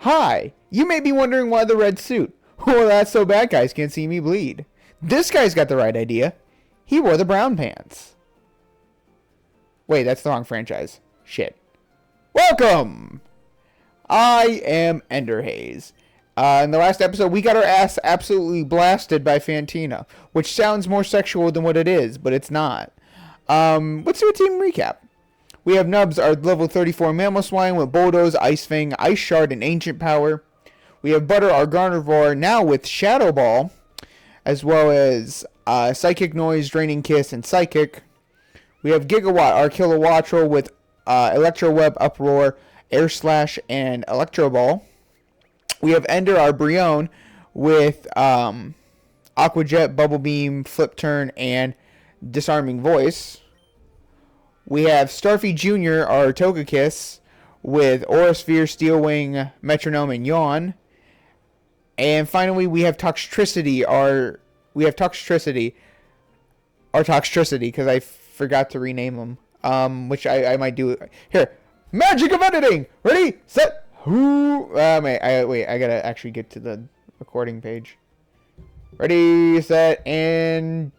Hi, you may be wondering why the red suit. Well, that's so bad guys can't see me bleed. This guy's got the right idea. He wore the brown pants. Wait, that's the wrong franchise. Shit. Welcome! I am Enderhaze. In the last episode, we got our ass absolutely blasted by Fantina, which sounds more sexual than what it is, but it's not. Let's do a team recap. We have Nubs, our level 34 Mammal Swine with Bulldoze, Ice Fang, Ice Shard, and Ancient Power. We have Butter, our Carnivore, now with Shadow Ball, as well as Psychic Noise, Draining Kiss, and Psychic. We have Gigawatt, our Kilowattrel with Electro Web, Uproar, Air Slash, and Electro Ball. We have Ender, our Brion, with Aqua Jet, Bubble Beam, Flip Turn, and Disarming Voice. We have Starfy Jr., our Togekiss, with Aura Sphere, Steel Wing, Metronome, and Yawn. And finally, we have Toxtricity, because I forgot to rename them, which I might do. Here, magic of editing! Ready, set, wait, I gotta actually get to the recording page. Ready, set, and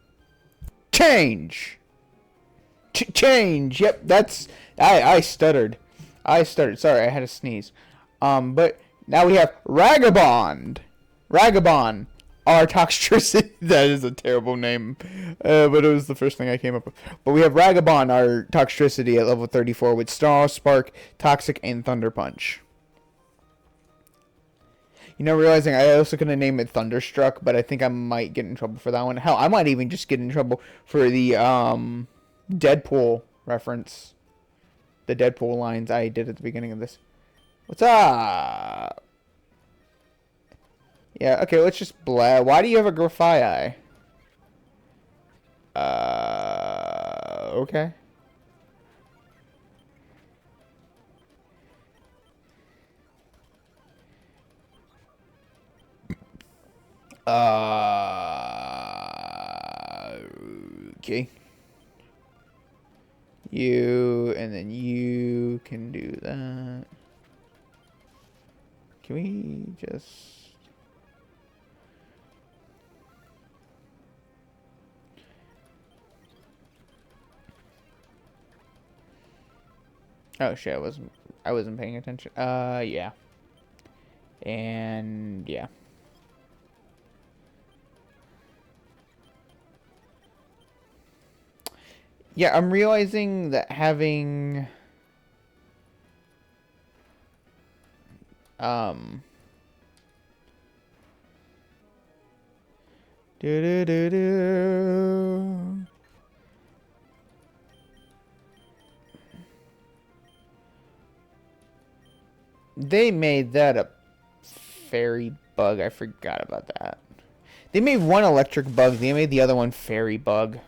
change! Change. Yep, that's I stuttered. Sorry, I had to sneeze. But now we have Ragabond, our Toxtricity. That is a terrible name, but it was the first thing I came up with. But we have Ragabond, our Toxtricity at level 34 with Snarl, Spark, Toxic, and Thunder Punch. You know, realizing I also could have named it Thunderstruck, but I think I might get in trouble for that one. Hell, I might even just get in trouble for the Deadpool reference. The Deadpool lines I did at the beginning of this. What's up? Yeah, okay, let's just blah. Why do you have a Grafai eye? Okay. Okay. You, and then you can do that. Can we just... Oh shit, I wasn't paying attention. Yeah. And yeah. Yeah, I'm realizing that having They made that a fairy bug. I forgot about that. They made one electric bug. They made the other one fairy bug.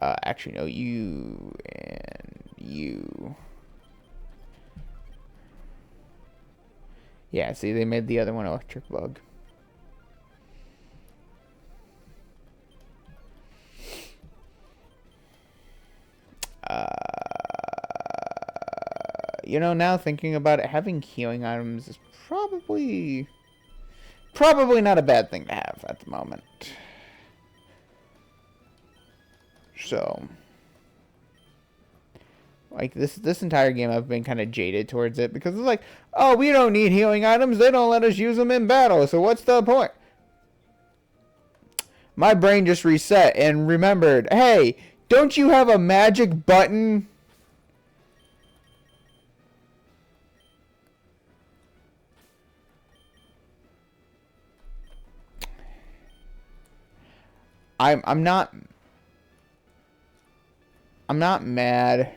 Actually, no, you and you. Yeah, see, they made the other one electric bug. You know, now thinking about it, having healing items is probably not a bad thing to have at the moment. So, like, this entire game I've been kind of jaded towards it because it's like, oh, we don't need healing items. They don't let us use them in battle, so what's the point? My brain just reset and remembered, hey, don't you have a magic button? I'm not mad.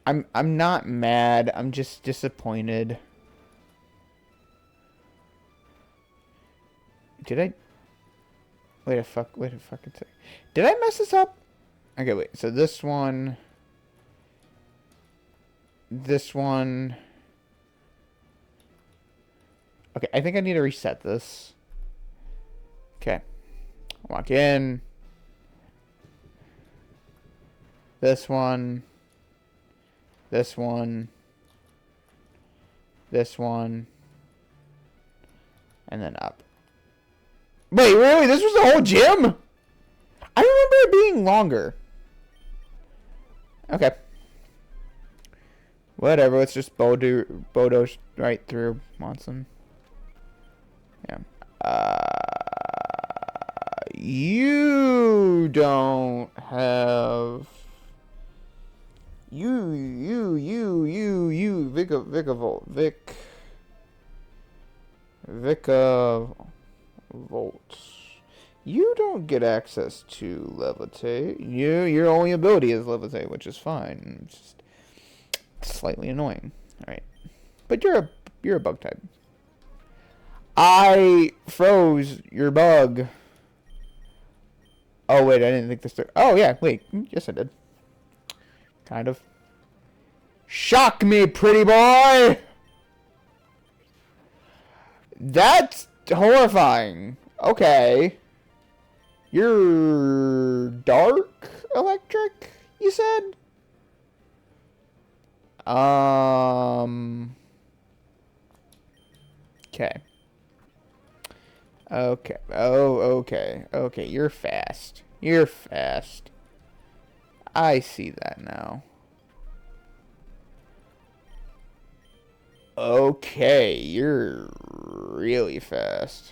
I'm not mad. I'm just disappointed. Did I? Wait a fucking second. Did I mess this up? Okay, wait. So this one. This one. Okay, I think I need to reset this. Okay. Walk in. This one. This one. This one. And then up. Wait, really? This was the whole gym? I remember it being longer. Okay. Whatever, let's just Bodo right through Monson. Yeah. You don't have... Volt. You don't get access to levitate. Your only ability is levitate, which is fine. It's just slightly annoying. All right, but you're a bug type. I froze your bug. Oh wait, I didn't think this through. Oh yeah, wait. Yes, I did. Kind of. Shock me, pretty boy. That's horrifying. Okay. You're dark electric, you said? Okay. Okay. Oh, okay. Okay, you're fast. You're fast. I see that now. Okay, you're really fast.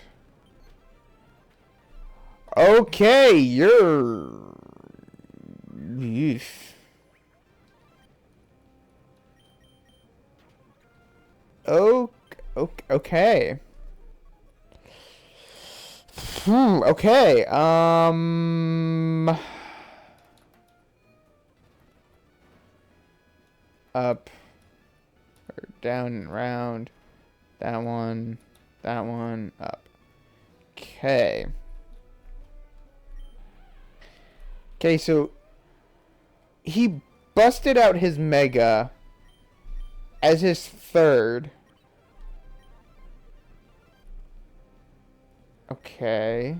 Okay, you're... Eesh. Okay. Okay. Up. Or down and round. That one. Up. Okay. Okay, so he busted out his Mega as his third. Okay.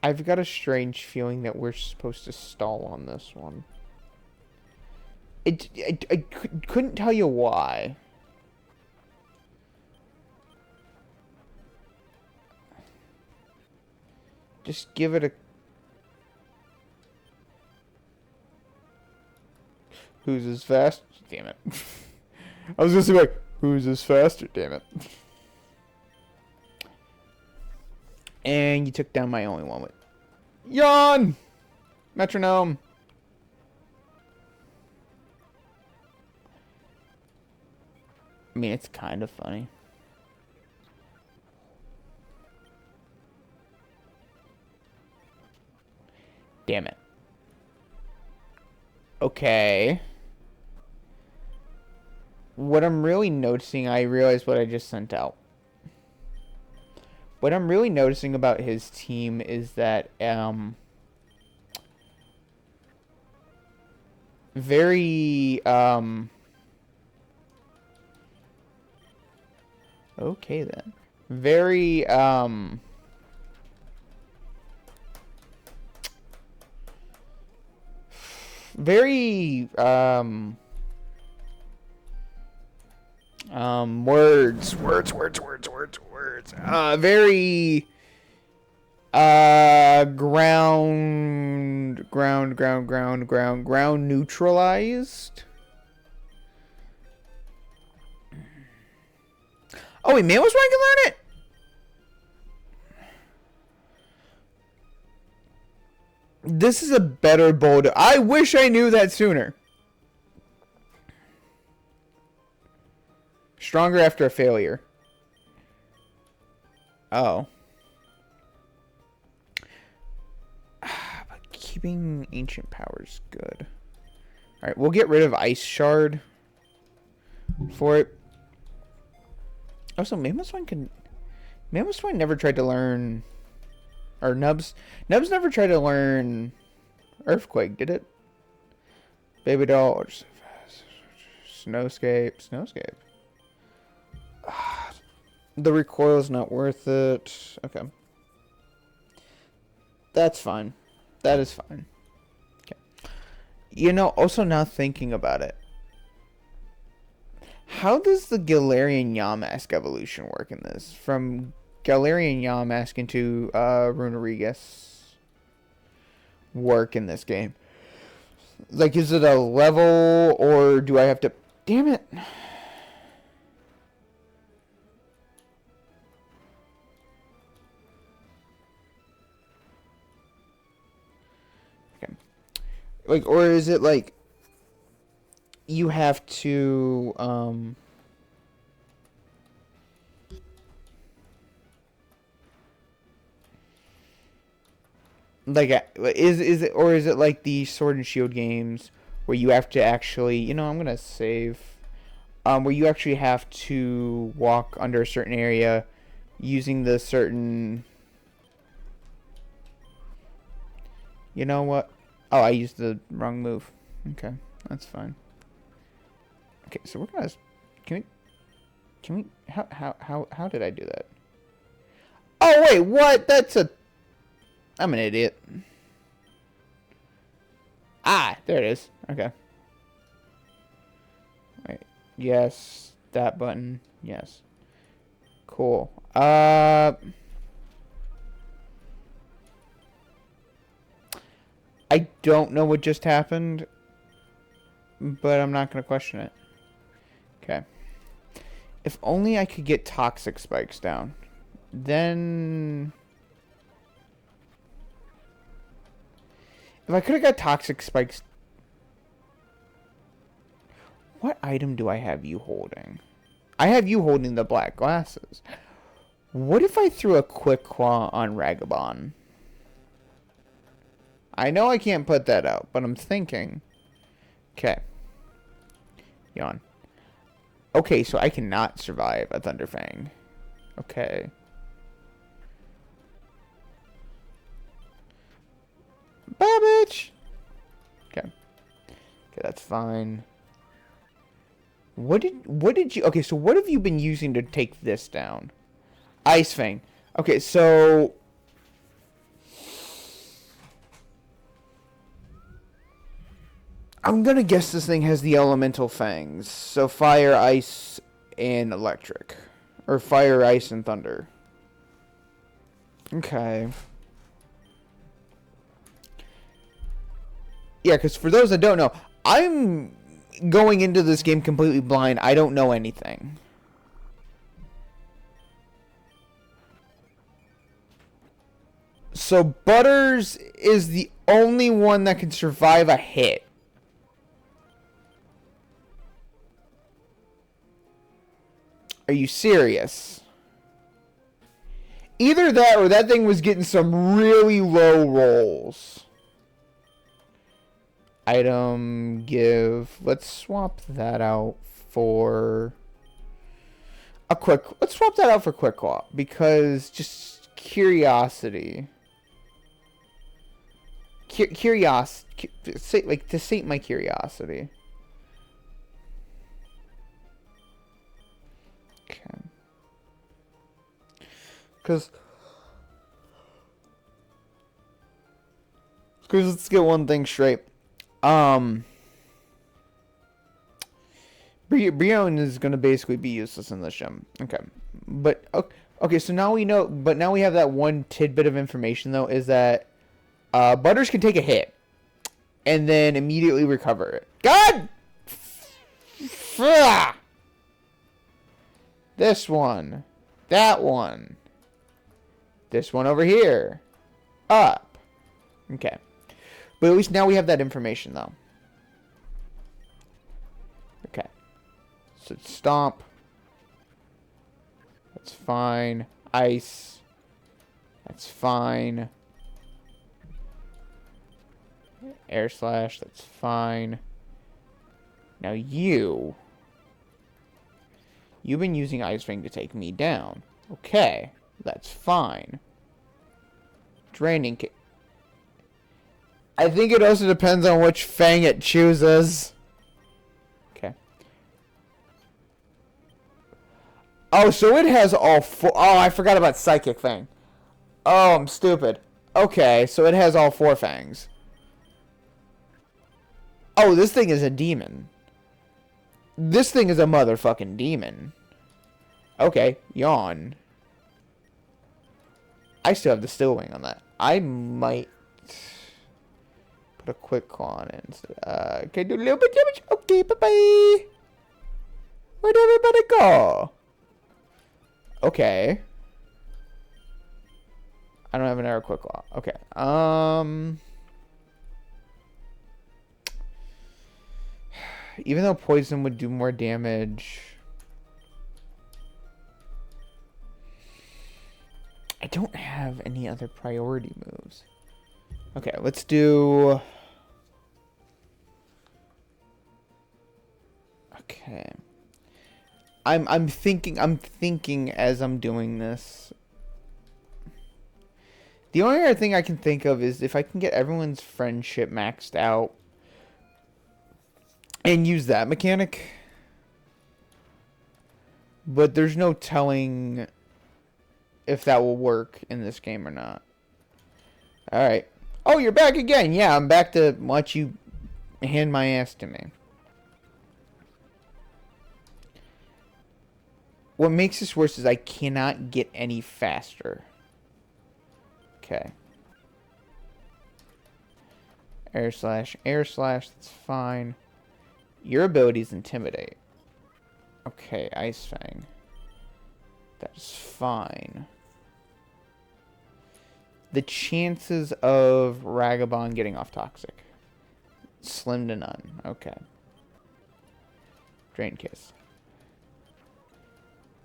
I've got a strange feeling that we're supposed to stall on this one. I couldn't tell you why. Just give it a... Who's as fast? Damn it. I was gonna say like, who's as faster? Damn it. And you took down my only one with... Yawn! Metronome. I mean, it's kind of funny. Damn it. Okay. What I'm really noticing, I realize what I just sent out. What I'm really noticing about his team is that, very, okay then. Very, very, words. Very, ground neutralized. Oh, wait, man was right, I can learn it. This is a better boulder. I wish I knew that sooner. Stronger after a failure. Oh. But keeping ancient powers good. Alright, we'll get rid of Ice Shard for it. Also, Mamoswine can... Mamoswine never tried to learn... Or Nubs never tried to learn Earthquake, did it? Baby Doll or Snowscape. The recoil's not worth it. Okay. That's fine. That is fine. You know, also now thinking about it, how does the Galarian Yamask evolution work in this? From Galarian Yamask into Runerigus work in this game? Like, is it a level, or do I have to... Damn it. Okay. Like, or is it like... You have to, like, is it, or is it like the Sword and Shield games where you have to actually, you know, I'm gonna save, where you actually have to walk under a certain area using the certain, you know what? Oh, I used the wrong move. Okay, that's fine. Okay, so we're gonna, can we, how did I do that? Oh, wait, what? I'm an idiot. Ah, there it is. Okay. Wait, yes, that button, yes. Cool. I don't know what just happened, but I'm not gonna question it. Okay. If only I could get toxic spikes down. Then... If I could have got toxic spikes... What item do I have you holding? I have you holding the black glasses. What if I threw a quick claw on Ragabon? I know I can't put that out, but I'm thinking. Okay. Yawn. Okay, so I cannot survive a Thunderfang. Okay. Bye, bitch! Okay. Okay, that's fine. What did you... Okay, so what have you been using to take this down? Ice Fang. Okay, so... I'm gonna guess this thing has the elemental fangs. So fire, ice, and electric. Or fire, ice, and thunder. Okay. Yeah, because for those that don't know, I'm going into this game completely blind. I don't know anything. So Butters is the only one that can survive a hit. Are you serious? Either that or that thing was getting some really low rolls. Item, give. Let's swap that out for a quick. Let's swap that out for quick claw because just curiosity. Like to sate my curiosity. Okay. Because let's get one thing straight. Brion is going to basically be useless in this gym. Okay. But, okay, so now we know, but now we have that one tidbit of information, though, is that Butters can take a hit and then immediately recover it. God! This one. That one. This one over here. Up. Okay. But at least now we have that information, though. Okay. So stomp. That's fine. Ice. That's fine. Air slash. That's fine. Now you. You've been using Ice Fang to take me down. Okay. That's fine. Draining kick. I think it also depends on which Fang it chooses. Okay. Oh, so it has all four. Oh, I forgot about Psychic Fang. Oh, I'm stupid. Okay, so it has all four Fangs. Oh, this thing is a demon. This thing is a motherfucking demon. Okay, yawn. I still have the still wing on that. I might put a quick claw on it. Okay, do a little bit damage. Okay, bye-bye. Where'd everybody go? Okay. I don't have an arrow quick claw. Okay. Even though poison would do more damage, I don't have any other priority moves. Okay, let's do... Okay. I'm thinking as I'm doing this. The only other thing I can think of is if I can get everyone's friendship maxed out and use that mechanic. But there's no telling if that will work in this game or not. Alright. Oh, you're back again. Yeah, I'm back to watch you hand my ass to me. What makes this worse is I cannot get any faster. Okay. Air slash, that's fine. Your ability is Intimidate. Okay, Ice Fang. That's fine. The chances of Ragabond getting off Toxic. Slim to none. Okay. Drain Kiss.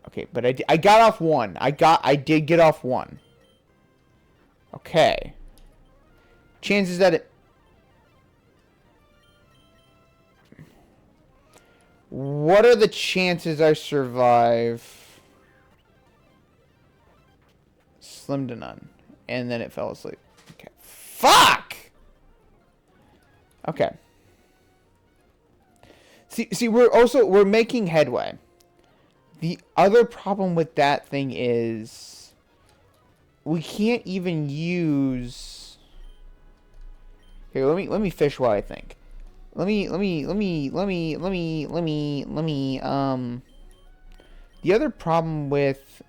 Okay, but I got off one. I did get off one. Okay. Chances that it... What are the chances I survive? Slim to none. And then it fell asleep. Okay. Fuck! Okay. See, we're making headway. The other problem with that thing is we can't even use... Here, let me fish while I think. The other problem with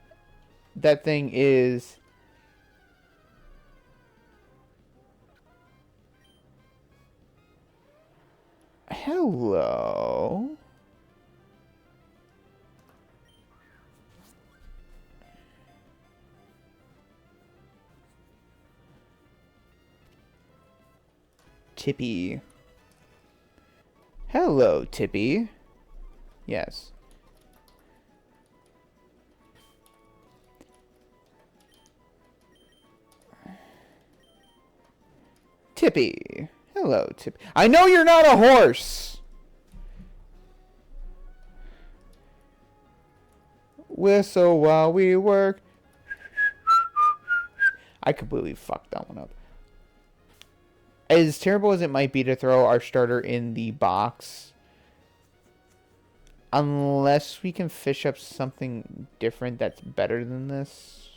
that thing is hello. Tippy. Hello, Tippy. Yes. Tippy. Hello, Tippy. I know you're not a horse. Whistle while we work. I completely fucked that one up. As terrible as it might be to throw our starter in the box, unless we can fish up something different that's better than this.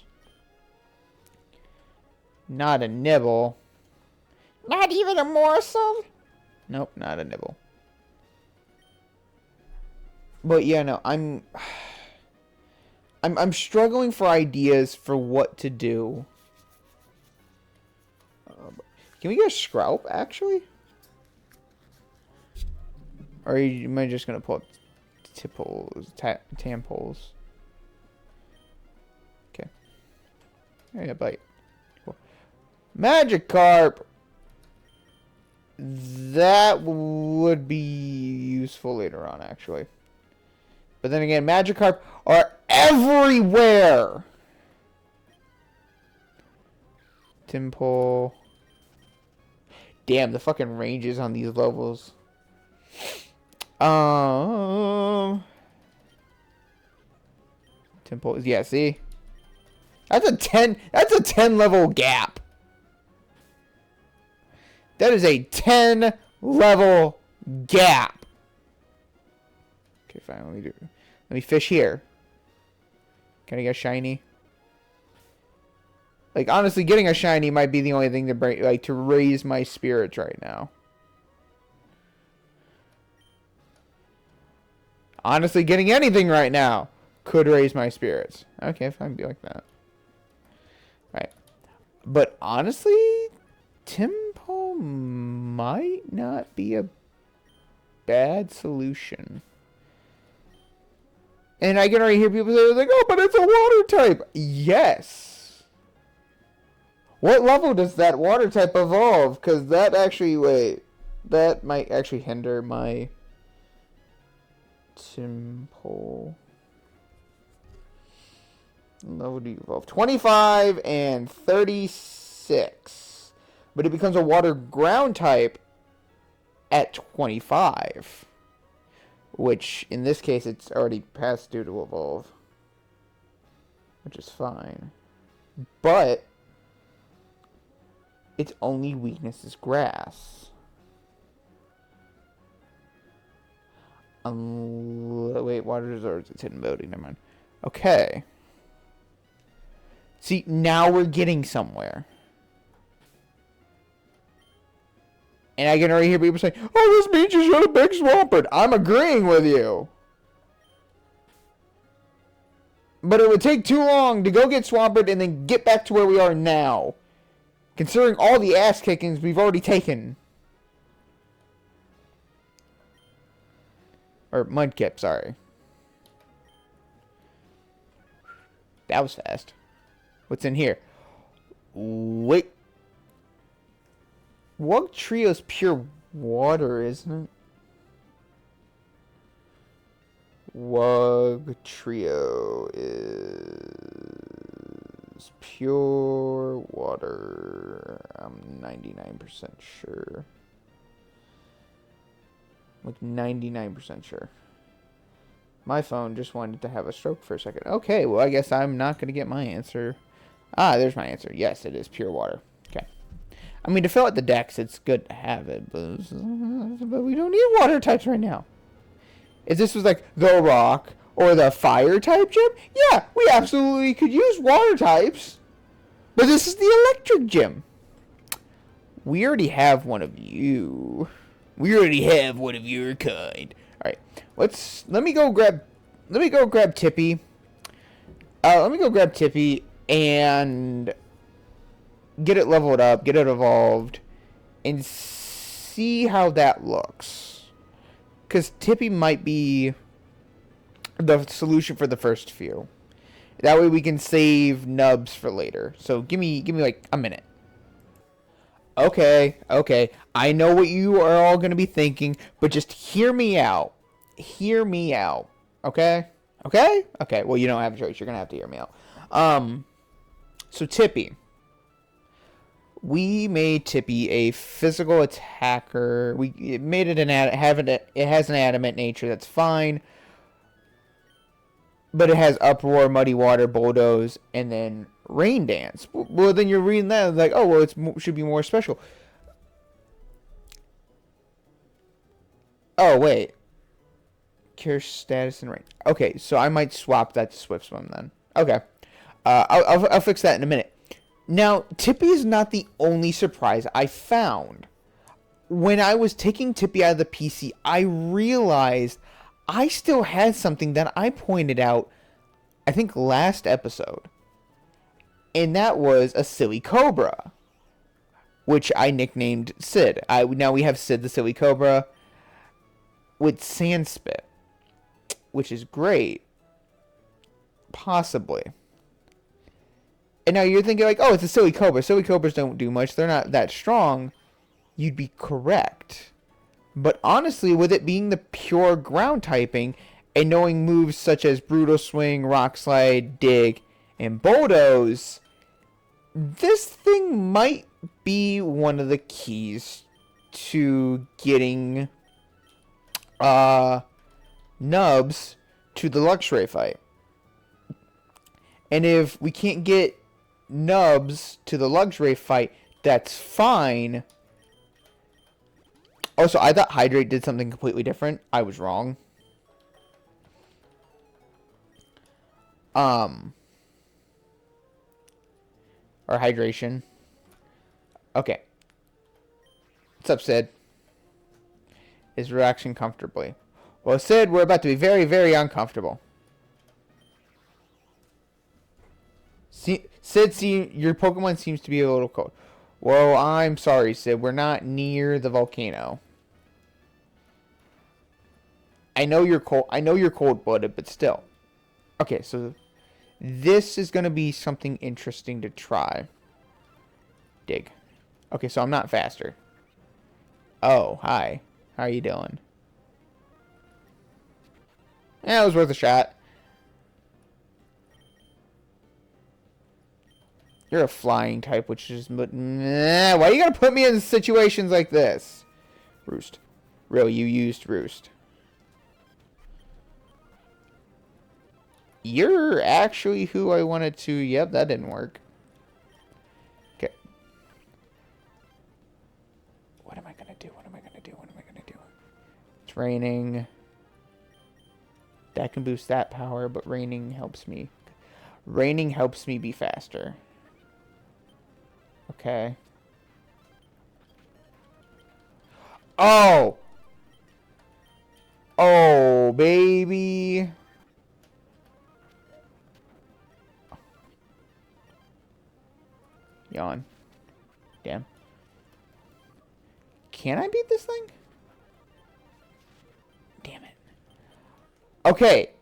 Not a nibble. Not even a morsel? Nope, not a nibble. But yeah, no, I'm struggling for ideas for what to do. Can we get a Scraup, actually? Or am I just going to pull up Tampoles? Okay. Yeah, bite. Cool. Magikarp! That would be useful later on, actually. But then again, Magikarp are everywhere! Timpole. Damn, the fucking ranges on these levels. Timpole. Yeah, see? That's a 10 level gap. That is a 10 level gap. Okay, fine. Let me fish here. Can I get shiny? Like, honestly, getting a shiny might be the only thing to bring, like, to raise my spirits right now. Honestly, getting anything right now could raise my spirits. Okay, if I can be like that. Right. But honestly, Tempo might not be a bad solution. And I can already hear people say, like, oh, but it's a water type. Yes. What level does that water type evolve? Because that actually, wait, that might actually hinder my Tempo. Level do you evolve? 25 and 36. But it becomes a water ground type at 25. Which, in this case, it's already past due to evolve. Which is fine. But its only weakness is grass. Wait, water reserves. It's hidden building. Never mind. Okay. See, now we're getting somewhere. And I can already hear people saying, oh, this means you should have big Swampert. I'm agreeing with you. But it would take too long to go get Swampert and then get back to where we are now. Considering all the ass kickings we've already taken. Or Mudkip, sorry. That was fast. What's in here? Wait. Wug Trio's pure water, isn't it? Wug Trio is pure water. I'm 99% sure. Like 99% sure. My phone just wanted to have a stroke for a second. Okay, well, I guess I'm not going to get my answer. Ah, there's my answer. Yes, it is pure water. Okay. I mean, to fill out the decks, it's good to have it, but we don't need water types right now. If this was like the rock or the fire type gym, yeah, we absolutely could use water types. But this is the electric gym. We already have one of you. We already have one of your kind. All right, let me go grab Tippy. Let me go grab Tippy and get it leveled up, get it evolved, and see how that looks. Because Tippy might be the solution for the first few. That way we can save nubs for later. So give me like a minute. Okay. I know what you are all going to be thinking, but just hear me out. Hear me out. Okay? Okay, well, you don't have a choice. You're going to have to hear me out. So Tippy. We made Tippy a physical attacker. We made it it has an adamant nature. That's fine. But it has Uproar, Muddy Water, Bulldoze, and then Rain Dance. Well, then you're reading that like, oh, well, it should be more special. Oh, wait. Cure status and rain. Okay, so I might swap that to Swift Swim then. Okay. I'll fix that in a minute. Now, Tippy is not the only surprise I found. When I was taking Tippy out of the PC, I realized I still had something that I pointed out, I think, last episode. And that was a Silly Cobra, which I nicknamed Sid. Now we have Sid the Silly Cobra with Sandspit, which is great. Possibly. And now you're thinking like, oh, it's a Silly Cobra. Silly Cobras don't do much. They're not that strong. You'd be correct. But honestly, with it being the pure ground typing and knowing moves such as Brutal Swing, Rock Slide, Dig, and Bulldoze, this thing might be one of the keys to getting nubs to the Luxray fight. And if we can't get nubs to the Luxray fight, that's fine. Also, I thought Hydrate did something completely different. I was wrong. Or Hydration. Okay. What's up, Sid? Is relaxing comfortably. Well, Sid, we're about to be very, very uncomfortable. Sid, your Pokemon seems to be a little cold. Well, I'm sorry, Sid. We're not near the volcano. I know you're cold. I know you're cold-blooded, but still. Okay, so this is going to be something interesting to try. Dig. Okay, so I'm not faster. Oh, hi. How are you doing? Yeah, it was worth a shot. You're a flying type, which is... Nah, why you gotta put me in situations like this? Roost. Really, you used Roost. You're actually who I wanted to... Yep, that didn't work. Okay. What am I gonna do? What am I gonna do? What am I gonna do? It's raining. That can boost that power, but raining helps me. Raining helps me be faster. Okay. Oh! Oh, baby. Yawn. Damn. Can I beat this thing? Damn it. Okay.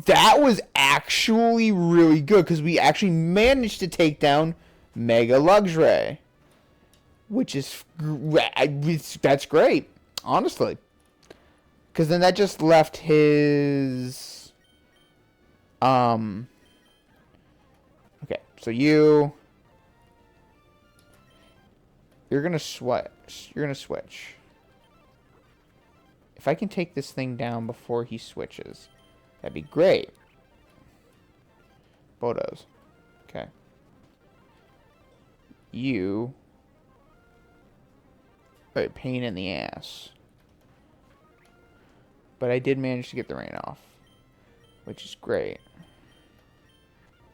That was actually really good because we actually managed to take down Mega Luxray. Which is... That's great. Honestly. Because then that just left his... Okay. So you... You're gonna switch. You're gonna switch. If I can take this thing down before he switches, that'd be great. Photos. Okay. You... a pain in the ass. But I did manage to get the rain off, which is great.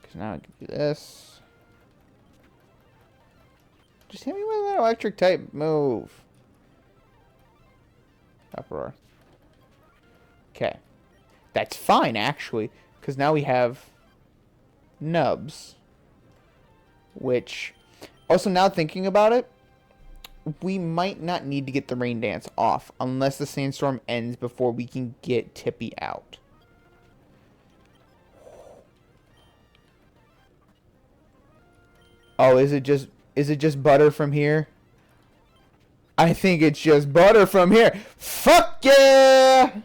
Because now I can do this. Just hit me with that electric type move. Uproar. Okay. That's fine, actually. Because now we have Nubs. Which... Also, now thinking about it, we might not need to get the rain dance off unless the sandstorm ends before we can get Tippy out. Oh, is it just butter from here? I think it's just butter from here. Fuck yeah!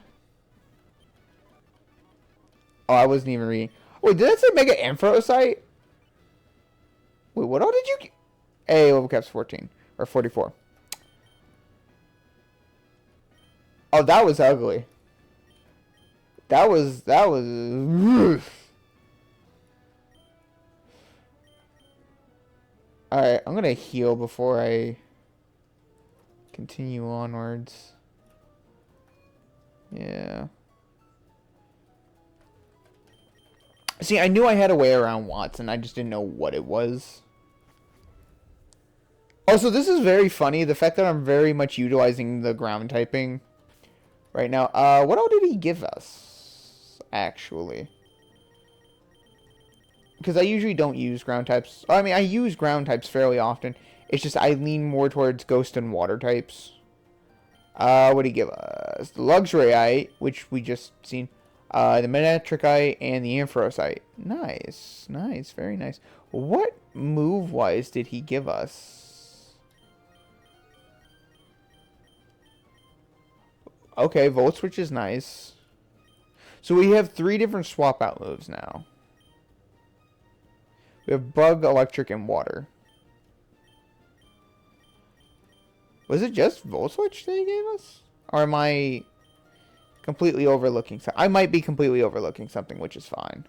Oh, I wasn't even reading. Wait, did that say Mega Ampharocyte? Wait, what all did you get? Hey, level cap's 14. Or 44. Oh, that was ugly. That was... Alright, I'm gonna heal before I continue onwards. Yeah. See, I knew I had a way around Watson. I just didn't know what it was. Also, this is very funny. The fact that I'm very much utilizing the ground typing right now. What all did he give us, actually? Because I usually don't use ground types. I mean, I use ground types fairly often. It's just I lean more towards ghost and water types. What did he give us? The Luxray, which we just seen. The Manectricite and the Ampharocyte. Nice. Nice. Very nice. What move-wise did he give us? Okay, Volt Switch is nice. So we have 3 different swap-out moves now. We have Bug, Electric, and Water. Was it just Volt Switch that he gave us? Or am I completely overlooking something? I might be completely overlooking something, which is fine.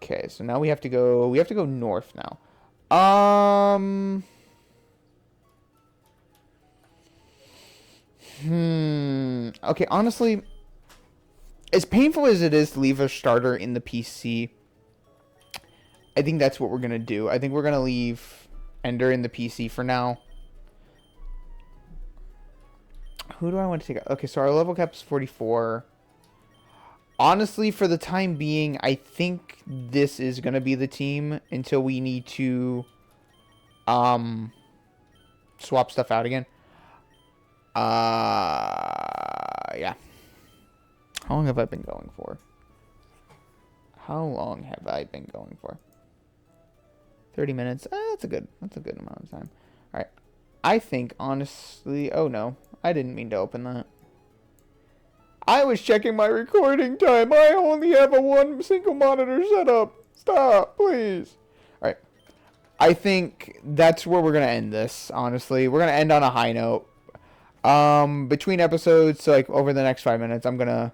Okay, so now we have to go north now. Okay, honestly, as painful as it is to leave a starter in the PC, I think that's what we're going to do. I think we're going to leave Ender in the PC for now. Who do I want to take out? Okay, so our level cap is 44. Honestly, for the time being, I think this is going to be the team until we need to swap stuff out again. Yeah. How long have I been going for? How long have I been going for? 30 minutes. That's a good amount of time. All right. I think, honestly... Oh, no. I didn't mean to open that. I was checking my recording time. I only have a one single monitor set up. Stop, please. All right. I think that's where we're going to end this, honestly. We're going to end on a high note. Between episodes, so like over the next 5 minutes, I'm gonna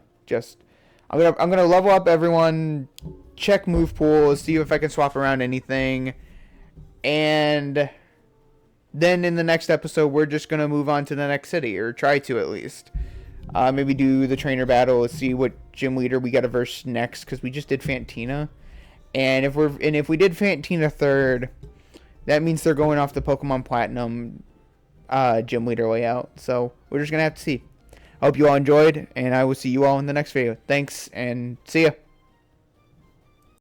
level up everyone, check move pool, see if I can swap around anything, and then in the next episode, we're just gonna move on to the next city, or try to at least. Maybe do the trainer battle. Let's see what gym leader we got to verse next, because we just did Fantina, and if we did Fantina third, that means they're going off the Pokemon Platinum gym leader layout. So we're just gonna have to see. I hope you all enjoyed, and I will see you all in the next video. Thanks, and see ya.